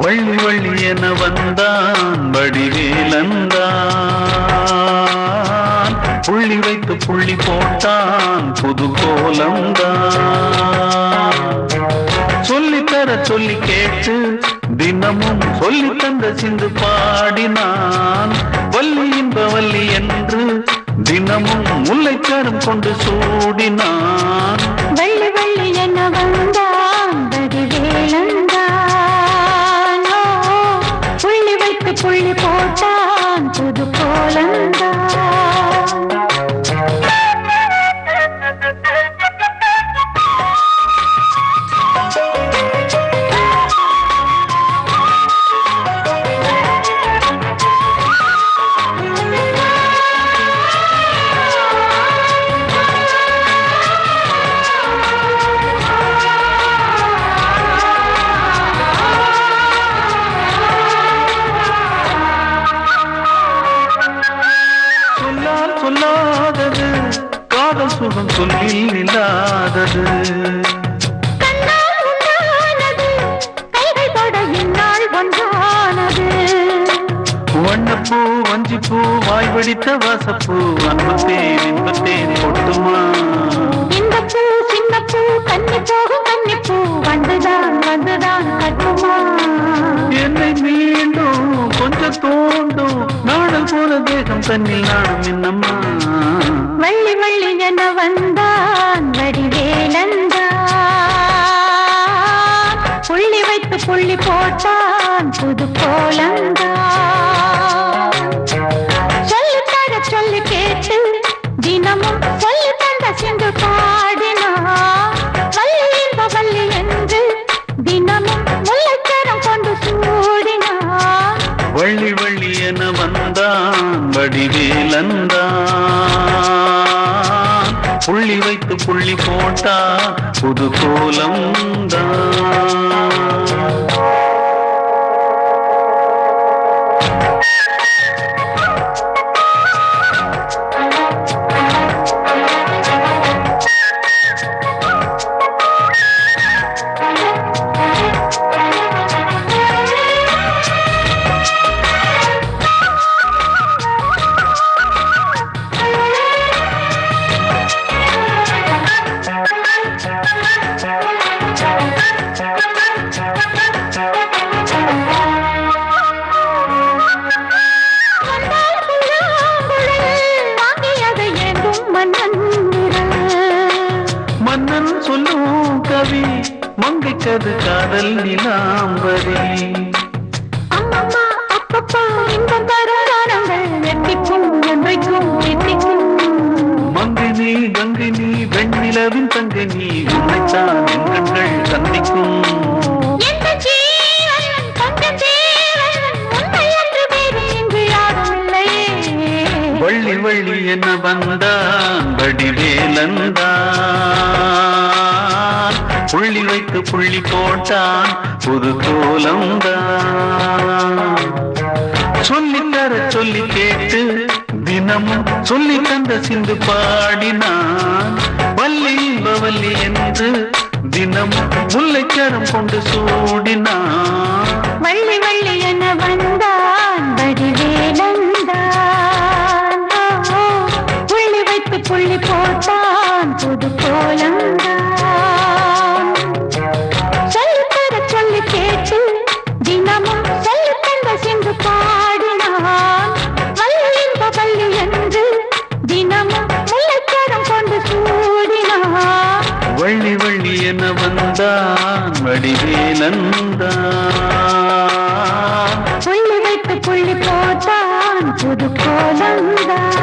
வள்ளி வள்ளி என வந்தான் வடிவேலந்தான், புள்ளி வைத்து புள்ளி போட்டான் புது கோலம்தான். சொல்லித்தர சொல்லி கேட்டு தினமும் சொல்லி தந்த சிந்து பாடினான். வள்ளி இன்ப வள்ளி என்று தினமும் முல்லைச்சாரம் கொண்டு சூடினான். வள்ளி வள்ளி என வந்தான் வடிவேலந்தான், புள்ளி வைத்து புள்ளி போட்டான் புது கோலந்தான். சொல்லாதது காதல் சுகம் சொல்லில் இல்லாதது. வண்ணப்பூ வஞ்சிப்பூ வாய் வடித்த வாசப்பூ அன்பத்தேன் இன்பத்தேன் கொட்டுமா. இந்த பூ சின்ன பூ கன்னி போகும் கன்னிப்பூ வந்துதான் வந்துதான் கட்டுமா. என்னை மீண்டும் கொஞ்சம் தோண்டும் நாடல் போல தேகம் தன்னில் நாடும் என்னம்மா. வள்ளி வள்ளி என வந்தான் வடிவேலந்தான், புள்ளி வைத்து புள்ளி போட்டான் புது கோலந்தான். சொல்லித்தர சொல்லி கேட்டு தினமும் சொல்லி தந்த சிந்து பாடினான். வள்ளி இன்ப வள்ளி என்று தினமும் முல்லைச்சரம் கொண்டு சூடினான். வள்ளி வள்ளி என வந்தான் வடிவேலந்தான், புள்ளி வைத்து புள்ளி போட்டான் புது கோலம்தான். மன்னன் சொல்லும் கவி மங்கைக்கது காதல் நிலாம்பரி. அம்மம்மா அப்பப்பா இன்பம் தரங்கள் எத்திக்கும் என்றைக்கும் எத்திக்கும். மங்கினி கங்கினி வெண்ணிலவின் தங்கினி உன்னைத்தான் என் கண்கள் சந்திக்கும். எந்த ஜீவன் கொஞ்சம் ஜீவன் உன்னை என்று வேறு இங்கு யாரும் இல்லையே. வள்ளி வள்ளி என வந்தான் வடிவேலந்தான், புள்ளி வைத்து புள்ளி போட்டான் புது கோலம்தான். சொல்லித்தர சொல்லி கேட்டு தினமும் சொல்லி தந்த சிந்து பாடினான். வள்ளி இன்ப வள்ளி என்று தினமும் முல்லைச்சரம் கொண்டு சூடினான். வள்ளி வள்ளி என வந்தான் வடிவேலந்தான், புள்ளி வைத்து புள்ளி போட்டான் புது கோலந்தான். சொல்லித்தர சொல்லி கேட்டு தினமும் சொல்லி தந்த சிந்து பாடினான். வள்ளி இன்ப வள்ளி என்று தினமும் முல்லைச்சரம் கொண்டு சூடினான். வள்ளி வள்ளி என வந்தான் வடிவேலந்தான், புள்ளி வைத்து புள்ளி போட்டான் புது கோலந்தான்.